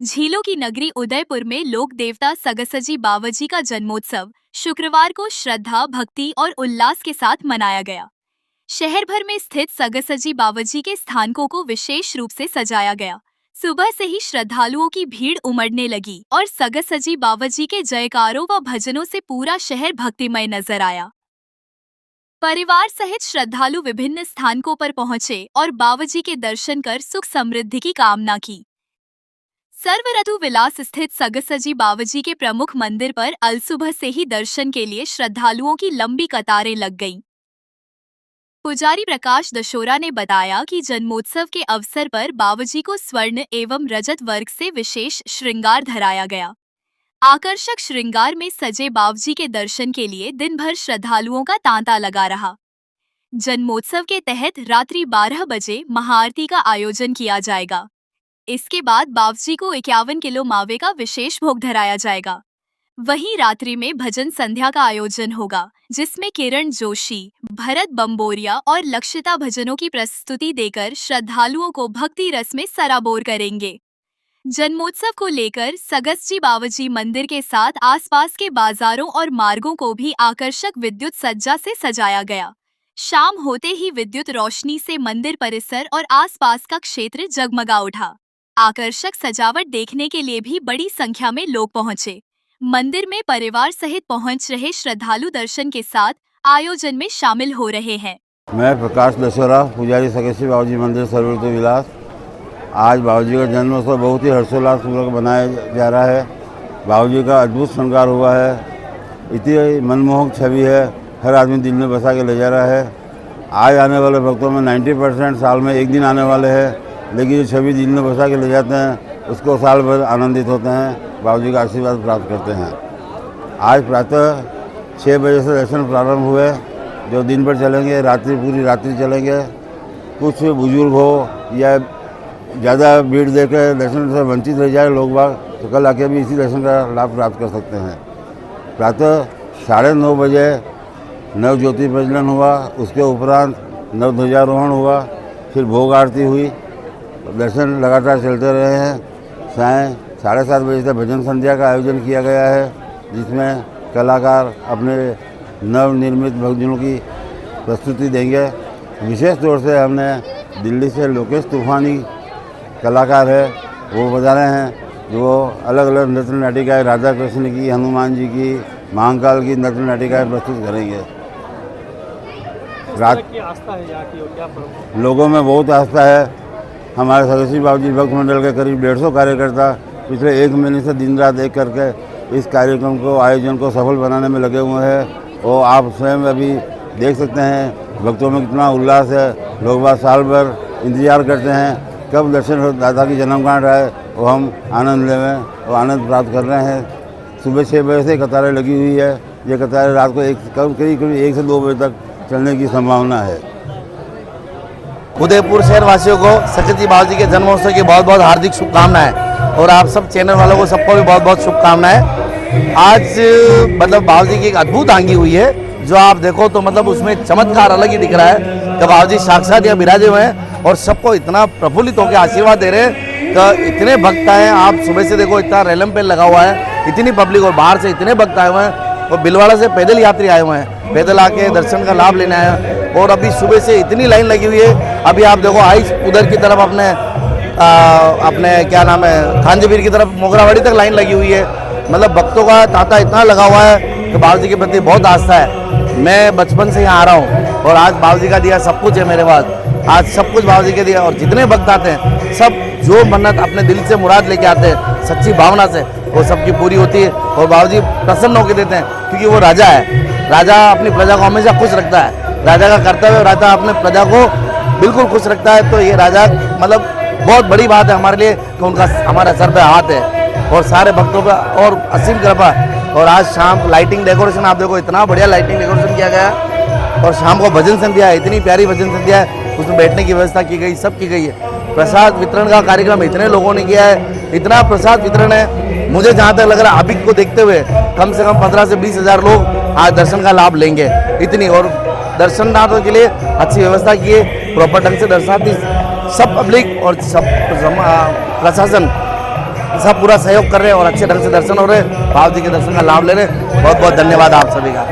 झीलों की नगरी उदयपुर में लोक देवता सगसजी बावजी का जन्मोत्सव शुक्रवार को श्रद्धा, भक्ति और उल्लास के साथ मनाया गया। शहर भर में स्थित सगसजी बावजी के स्थानकों को विशेष रूप से सजाया गया। सुबह से ही श्रद्धालुओं की भीड़ उमड़ने लगी और सगसजी बावजी के जयकारों व भजनों से पूरा शहर भक्तिमय नजर आया। परिवार सहित श्रद्धालु विभिन्न स्थानकों पर पहुंचे और बावजी के दर्शन कर सुख समृद्धि की कामना की। सर्वऋतु विलास स्थित सगसजी बावजी के प्रमुख मंदिर पर अलसुबह से ही दर्शन के लिए श्रद्धालुओं की लंबी कतारें लग गईं। पुजारी प्रकाश दशोरा ने बताया कि जन्मोत्सव के अवसर पर बावजी को स्वर्ण एवं रजत वर्ग से विशेष श्रृंगार धराया गया। आकर्षक श्रृंगार में सजे बावजी के दर्शन के लिए दिन भर श्रद्धालुओं का तांता लगा रहा। जन्मोत्सव के तहत रात्रि 12 बजे महाआरती का आयोजन किया जाएगा। इसके बाद बावजी को 51 किलो मावे का विशेष भोग धराया जाएगा। वहीं रात्रि में भजन संध्या का आयोजन होगा, जिसमें किरण जोशी, भरत बम्बोरिया और लक्षिता भजनों की प्रस्तुति देकर श्रद्धालुओं को भक्ति रस में सराबोर करेंगे। जन्मोत्सव को लेकर सगसजी बावजी मंदिर के साथ आसपास के बाजारों और मार्गों को भी आकर्षक विद्युत सज्जा से सजाया गया। शाम होते ही विद्युत रोशनी से मंदिर परिसर और आसपास का क्षेत्र जगमगा उठा। आकर्षक सजावट देखने के लिए भी बड़ी संख्या में लोग पहुंचे। मंदिर में परिवार सहित पहुंच रहे श्रद्धालु दर्शन के साथ आयोजन में शामिल हो रहे हैं। मैं प्रकाश दशोरा, पुजारी सगसजी बावजी मंदिर सर्वऋतु विलास। आज बावजी का जन्मोत्सव बहुत ही हर्षोल्लास पूर्वक मनाया जा रहा है। बावजी का अद्भुत श्रृंगार हुआ है। इतनी मनमोहक छवि है, हर आदमी दिल में बसा के ले जा रहा है। आज आने वाले भक्तों में 90% साल में एक दिन आने वाले हैं, लेकिन जो छवि दिल में बसा के ले जाते हैं उसको साल भर आनंदित होते हैं, बावजी का आशीर्वाद प्राप्त करते हैं। आज प्रातः 6 बजे से दर्शन प्रारंभ हुए, जो दिन भर चलेंगे, पूरी रात्रि चलेंगे। कुछ बुजुर्ग हो या ज़्यादा भीड़ देकर दर्शन से वंचित रह जाए लोग बाग, तो कल आके भी इसी दर्शन का लाभ प्राप्त कर सकते हैं। प्रातः 9:30 बजे नव ज्योति प्रज्वलन हुआ, उसके उपरांत नव ध्वजारोहण हुआ, फिर भोग आरती हुई। दर्शन लगातार चलते रहे हैं। सायं 7:30 बजे तक भजन संध्या का आयोजन किया गया है, जिसमें कलाकार अपने नवनिर्मित भजनों की प्रस्तुति देंगे। विशेष तौर से हमने दिल्ली से लोकेश तूफानी कलाकार है, वो बजा रहे हैं, जो अलग अलग नृत्य नाटिकाएँ राधा कृष्ण की, हनुमान जी की, महाकाल की नृत्य नाटिकाएँ प्रस्तुत करेंगे। रात की आस्था है यहाँ की, और क्या लोगों में बहुत आस्था है। हमारे सगसजी बावजी भक्त मंडल के करीब 150 कार्यकर्ता पिछले 1 महीने से दिन रात एक करके इस कार्यक्रम को, आयोजन को सफल बनाने में लगे हुए हैं। और आप स्वयं अभी देख सकते हैं भक्तों में कितना उल्लास है। लोग बाग साल भर इंतजार करते हैं कब दर्शन हो, दादा की जन्मगांठ आए और हम आनंद लेवें और आनंद प्राप्त कर रहे हैं। सुबह 6 बजे से कतारें लगी हुई है। ये कतारें रात को करीब 1 से 2 बजे तक चलने की संभावना है। उदयपुर शहर वासियों को सगसजी बावजी के जन्मोत्सव की बहुत बहुत हार्दिक शुभकामनाएं, और आप सब चैनल वालों को सबको भी बहुत बहुत शुभकामनाएं। आज मतलब बावजी की एक अद्भुत आंगी हुई है, जो आप देखो तो मतलब उसमें चमत्कार अलग ही दिख रहा है कि बावजी साक्षात यहाँ विराजे हुए हैं और सबको इतना प्रफुल्लित होकर आशीर्वाद दे रहे हैं कि इतने भक्त आए हैं। आप सुबह से देखो इतना रेलम पेल लगा हुआ है, इतनी पब्लिक, और बाहर से इतने भक्त आए हुए हैं, और बिलवाड़ा से पैदल यात्री आए हुए हैं, पैदल आके दर्शन का लाभ लेने आए हैं। और अभी सुबह से इतनी लाइन लगी हुई है। अभी आप देखो आई उधर की तरफ अपने क्या नाम है, खांजीवीर की तरफ मोगरावाड़ी तक लाइन लगी हुई है। मतलब भक्तों का तांता इतना लगा हुआ है कि बावजी के प्रति बहुत आस्था है। मैं बचपन से यहाँ आ रहा हूँ और आज बावजी का दिया सब कुछ है मेरे पास। आज सब कुछ बावजी के दिया, और जितने भक्त आते हैं सब जो मन्नत अपने दिल से मुराद लेके आते हैं सच्ची भावना से, वो सबकी पूरी होती है। और बावजी प्रसन्न होकर देते हैं, क्योंकि वो राजा है। राजा अपनी प्रजा को हमेशा खुश रखता है। राजा का कर्तव्य, राजा अपने प्रजा को बिल्कुल खुश रखता है। तो ये राजा मतलब बहुत बड़ी बात है हमारे लिए कि उनका हमारे सर पे हाथ है, और सारे भक्तों का और असीम कृपा। और आज शाम लाइटिंग डेकोरेशन आप देखो, इतना बढ़िया लाइटिंग डेकोरेशन किया गया। और शाम को भजन संध्या है, इतनी प्यारी भजन संध्या है, उसमें बैठने की व्यवस्था की गई, सब की गई है। प्रसाद वितरण का कार्यक्रम इतने लोगों ने किया है, इतना प्रसाद वितरण है। मुझे जहाँ तक लग रहा है अभी को देखते हुए कम से कम 15 से 20 हज़ार लोग आज दर्शन का लाभ लेंगे, इतनी। और दर्शनार्थियों के लिए अच्छी व्यवस्था की है, प्रॉपर ढंग से दर्शनार्थी सब पब्लिक और सब प्रशासन सब पूरा सहयोग कर रहे हैं और अच्छे ढंग से दर्शन हो रहे हैं, बाबा जी के दर्शन का लाभ ले रहे हैं। बहुत बहुत धन्यवाद आप सभी का।